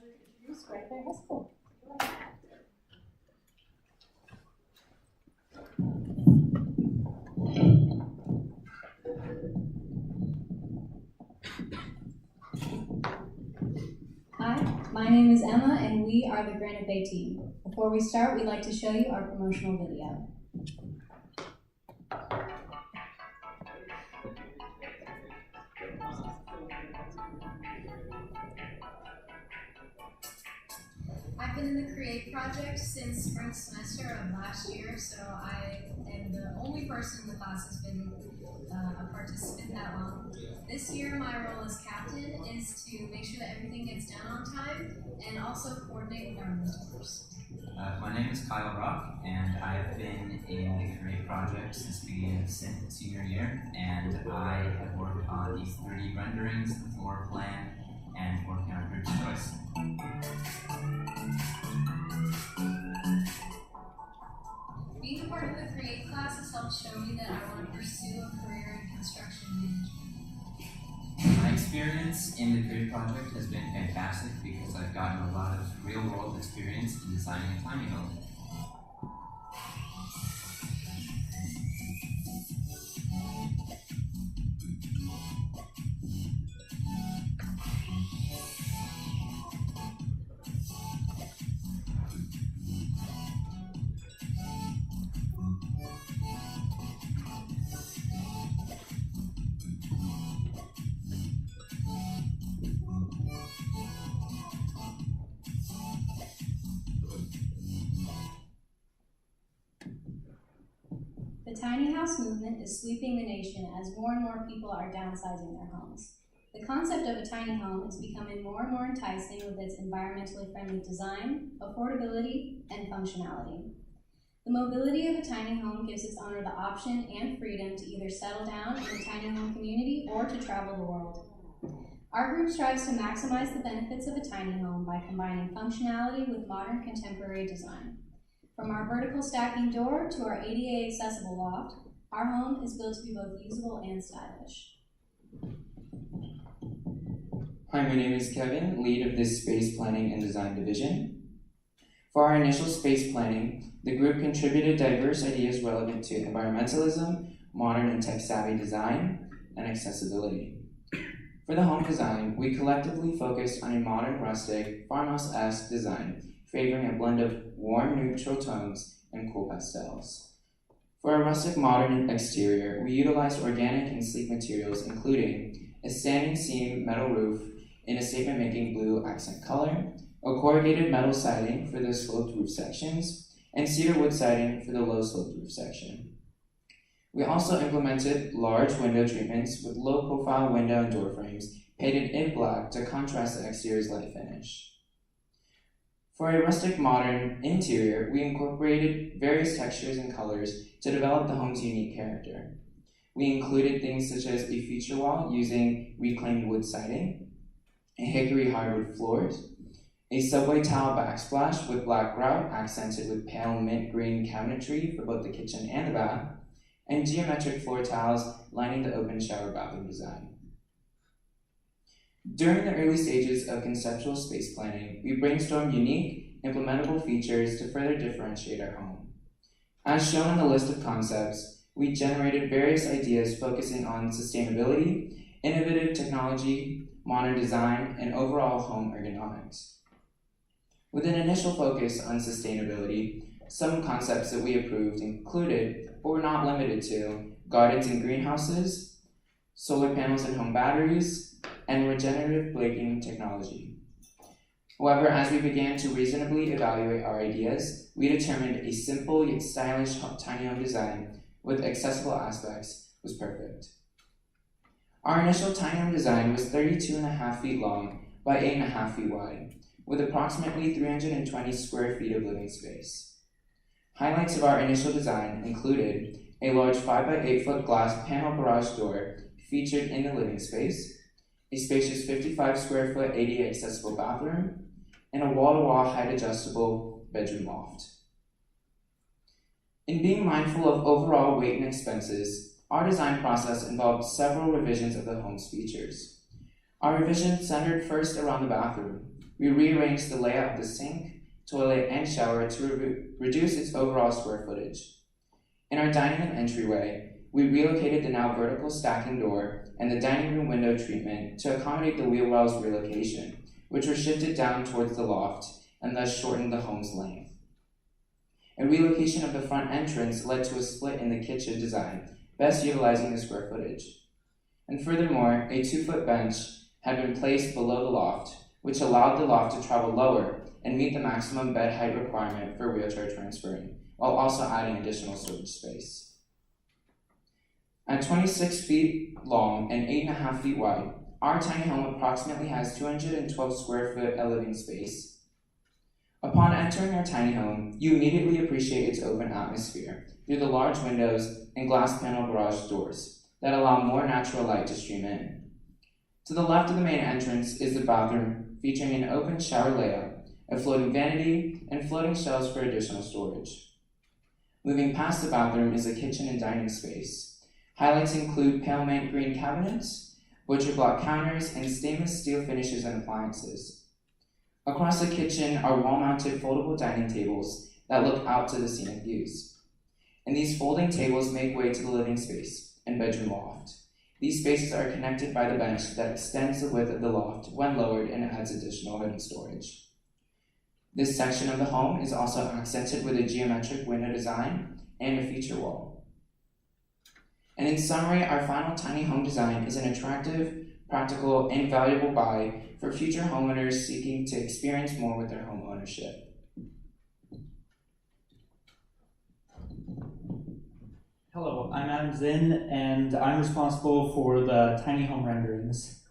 to introduce Granite High School. Hi, my name is Emma and we are the Granite Bay team. Before we start, we'd like to show you our promotional video. I've been in the Create project since spring semester of last year, so I am the only person in the class that's been a participant that long. This year, my role as captain is to make sure that everything gets done on time and also coordinate with our mentors. My name is Kyle Rock, and I have been in the Create project since the beginning of senior year, and I have worked on these 3D renderings, the floor plan, and working on group choice. Being a part of the Create class has helped show me that I want to pursue a career in construction management. My experience in the Create project has been fantastic because I've gotten a lot of real-world experience in designing a tiny home. The tiny house movement is sweeping the nation as more and more people are downsizing their homes. The concept of a tiny home is becoming more and more enticing with its environmentally friendly design, affordability, and functionality. The mobility of a tiny home gives its owner the option and freedom to either settle down in a tiny home community or to travel the world. Our group strives to maximize the benefits of a tiny home by combining functionality with modern contemporary design. From our vertical stacking door to our ADA accessible loft, our home is built to be both usable and stylish. Hi, my name is Kevin, lead of this Space Planning and Design Division. For our initial space planning, the group contributed diverse ideas relevant to environmentalism, modern and tech-savvy design, and accessibility. For the home design, we collectively focused on a modern, rustic, farmhouse-esque design, favoring a blend of warm, neutral tones and cool pastels. For a rustic, modern exterior, we utilized organic and sleek materials, including a standing seam metal roof in a statement-making blue accent color, a corrugated metal siding for the sloped roof sections, and cedar wood siding for the low-sloped roof section. We also implemented large window treatments with low-profile window and door frames painted in black to contrast the exterior's light finish. For a rustic modern interior, we incorporated various textures and colors to develop the home's unique character. We included things such as a feature wall using reclaimed wood siding, a hickory hardwood floors, a subway tile backsplash with black grout accented with pale mint green cabinetry for both the kitchen and the bath, and geometric floor tiles lining the open shower bathroom design. During the early stages of conceptual space planning, we brainstormed unique, implementable features to further differentiate our home. As shown in the list of concepts, we generated various ideas focusing on sustainability, innovative technology, modern design, and overall home ergonomics. With an initial focus on sustainability, some concepts that we approved included, but were not limited to, gardens and greenhouses, solar panels and home batteries, and regenerative braking technology. However, as we began to reasonably evaluate our ideas, we determined a simple yet stylish tiny home design with accessible aspects was perfect. Our initial tiny home design was 32.5 feet long by 8.5 feet wide, with approximately 320 square feet of living space. Highlights of our initial design included a large 5 by 8 foot glass panel garage door featured in the living space, a spacious 55 square foot ADA accessible bathroom, and a wall-to-wall height adjustable bedroom loft. In being mindful of overall weight and expenses, our design process involved several revisions of the home's features. Our revision centered first around the bathroom. We rearranged the layout of the sink, toilet, and shower to reduce its overall square footage. In our dining room entryway, we relocated the now vertical stacking door and the dining room window treatment to accommodate the wheel wells relocation, which were shifted down towards the loft and thus shortened the home's length. A relocation of the front entrance led to a split in the kitchen design, best utilizing the square footage. And furthermore, a 2-foot bench had been placed below the loft, which allowed the loft to travel lower and meet the maximum bed height requirement for wheelchair transferring, while also adding additional storage space. At 26 feet long and 8.5 feet wide, our tiny home approximately has 212 square foot of living space. Upon entering our tiny home, you immediately appreciate its open atmosphere through the large windows and glass panel garage doors that allow more natural light to stream in. To the left of the main entrance is the bathroom, featuring an open shower layout, a floating vanity, and floating shelves for additional storage. Moving past the bathroom is a kitchen and dining space. Highlights include pale mint green cabinets, butcher block counters, and stainless steel finishes and appliances. Across the kitchen are wall-mounted foldable dining tables that look out to the scenic views. And these folding tables make way to the living space and bedroom loft. These spaces are connected by the bench that extends the width of the loft when lowered and adds additional hidden storage. This section of the home is also accented with a geometric window design and a feature wall. And in summary, our final tiny home design is an attractive, practical, and valuable buy for future homeowners seeking to experience more with their home ownership. Hello, I'm Adam Zinn, and I'm responsible for the tiny home renderings.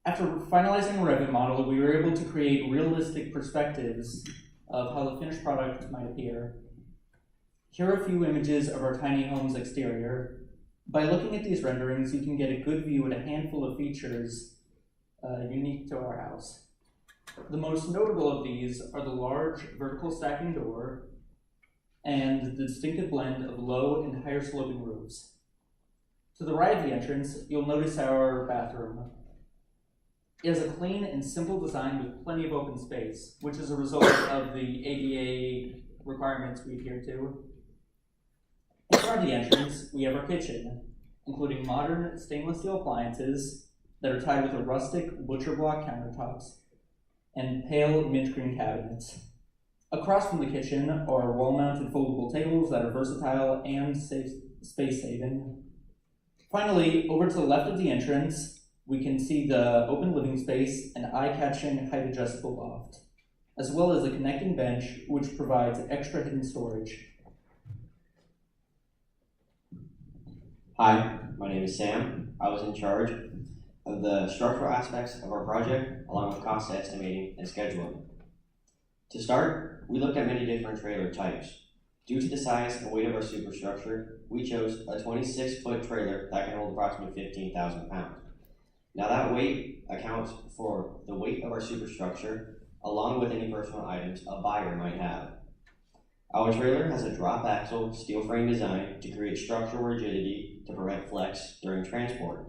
After finalizing a Revit model, we were able to create realistic perspectives of how the finished product might appear. Here are a few images of our tiny home's exterior. By looking at these renderings, you can get a good view at a handful of features unique to our house. The most notable of these are the large vertical stacking door and the distinctive blend of low and higher sloping roofs. To the right of the entrance, you'll notice our bathroom. It has a clean and simple design with plenty of open space, which is a result of the ADA requirements we adhere to. In front of the entrance, we have our kitchen, including modern stainless steel appliances that are tied with a rustic butcher block countertops and pale mint green cabinets. Across from the kitchen are wall-mounted foldable tables that are versatile and space-saving. Finally, over to the left of the entrance, we can see the open living space and eye-catching height-adjustable loft, as well as a connecting bench which provides extra hidden storage. Hi, my name is Sam. I was in charge of the structural aspects of our project, along with cost estimating and scheduling. To start, we looked at many different trailer types. Due to the size and weight of our superstructure, we chose a 26-foot trailer that can hold approximately 15,000 pounds. Now that weight accounts for the weight of our superstructure, along with any personal items a buyer might have. Our trailer has a drop axle steel frame design to create structural rigidity to prevent flex during transport.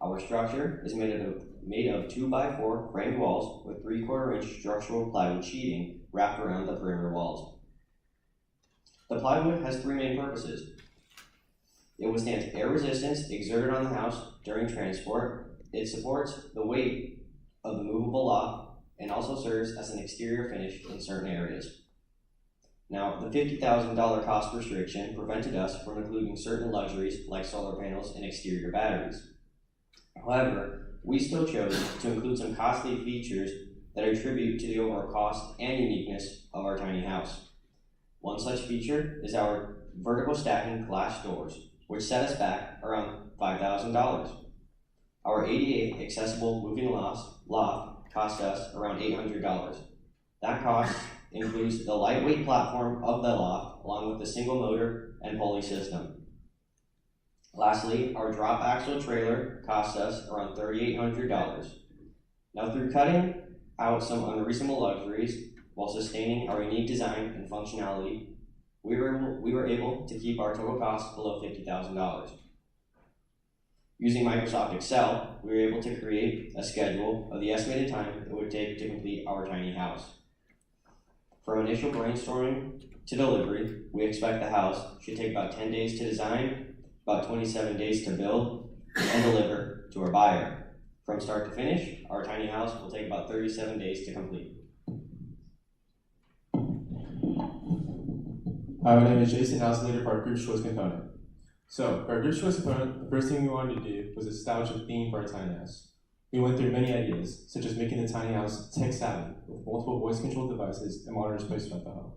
Our structure is made of 2x4 framed walls with 3/4 inch structural plywood sheeting wrapped around the perimeter walls. The plywood has three main purposes. It withstands air resistance exerted on the house during transport. It supports the weight of the movable loft and also serves as an exterior finish in certain areas. Now, the $50,000 cost restriction prevented us from including certain luxuries like solar panels and exterior batteries. However, we still chose to include some costly features that attribute to the overall cost and uniqueness of our tiny house. One such feature is our vertical stacking glass doors, which set us back around $5,000. Our ADA accessible moving loft cost us around $800. That cost includes the lightweight platform of the loft, along with the single motor and pulley system. Lastly, our drop axle trailer cost us around $3,800. Now, through cutting out some unreasonable luxuries while sustaining our unique design and functionality, we were able to keep our total cost below $50,000. Using Microsoft Excel, we were able to create a schedule of the estimated time it would take to complete our tiny house. From initial brainstorming to delivery, we expect the house should take about 10 days to design, about 27 days to build, and deliver to our buyer. From start to finish, our tiny house will take about 37 days to complete. Hi, my name is Jason, house leader for our group's choice component. So, for our group's choice component, the first thing we wanted to do was establish a theme for our tiny house. We went through many ideas, such as making the tiny house tech-savvy, with multiple voice-controlled devices and monitors placed throughout the home.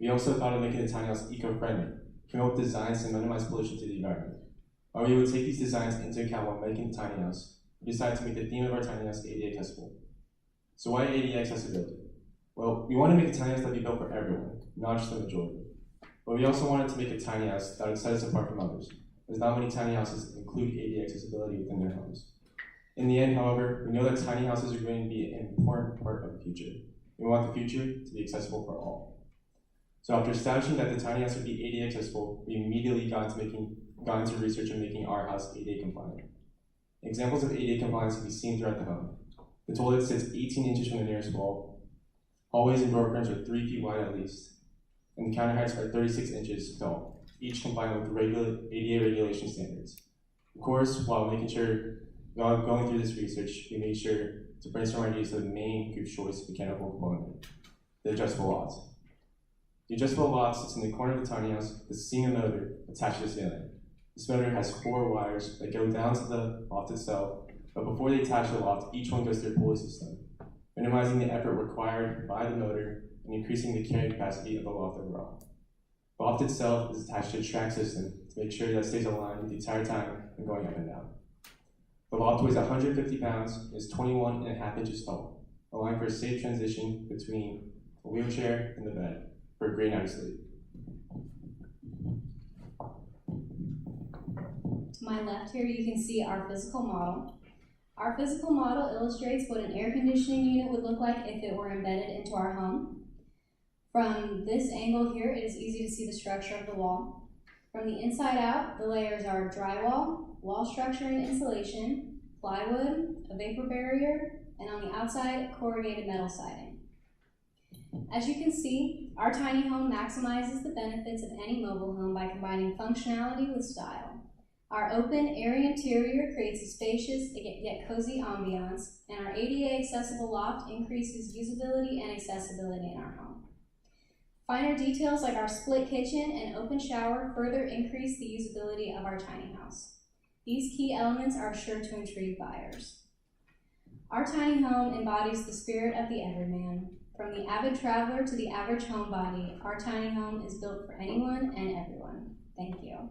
We also thought of making the tiny house eco-friendly, came up with designs to minimize pollution to the environment. While we would take these designs into account while making the tiny house, we decided to make the theme of our tiny house ADA accessible. So why ADA accessibility? Well, we want to make a tiny house that be built for everyone, not just the majority. But we also wanted to make a tiny house that would set us apart from others, as not many tiny houses include ADA accessibility within their homes. In the end, however, we know that tiny houses are going to be an important part of the future. We want the future to be accessible for all. So after establishing that the tiny house would be ADA accessible, we immediately got into research and making our house ADA compliant. Examples of ADA compliance can be seen throughout the home. The toilet sits 18 inches from the nearest wall. Hallways and door frames are 3 feet wide at least. And the counter heights are 36 inches tall, each compliant with ADA regulation standards. Of course, while going through this research, we made sure to brainstorm ideas for the main group choice mechanical component, the adjustable lot. The adjustable lot sits in the corner of the tiny house with a single motor attached to the ceiling. This motor has 4 wires that go down to the loft itself, but before they attach to the loft, each one goes through a pulley system, minimizing the effort required by the motor and increasing the carrying capacity of the loft overall. The loft itself is attached to a track system to make sure that it stays aligned the entire time when going up and down. The loft weighs 150 pounds and is 21.5 inches tall, allowing for a safe transition between a wheelchair and the bed for a great night's sleep. To my left here, you can see our physical model. Our physical model illustrates what an air conditioning unit would look like if it were embedded into our home. From this angle here, it is easy to see the structure of the wall. From the inside out, the layers are drywall, wall structure and insulation, plywood, a vapor barrier, and on the outside, corrugated metal siding. As you can see, our tiny home maximizes the benefits of any mobile home by combining functionality with style. Our open, airy interior creates a spacious yet cozy ambiance, and our ADA accessible loft increases usability and accessibility in our home. Finer details like our split kitchen and open shower further increase the usability of our tiny house. These key elements are sure to intrigue buyers. Our tiny home embodies the spirit of the everyman. From the avid traveler to the average homebody, our tiny home is built for anyone and everyone. Thank you.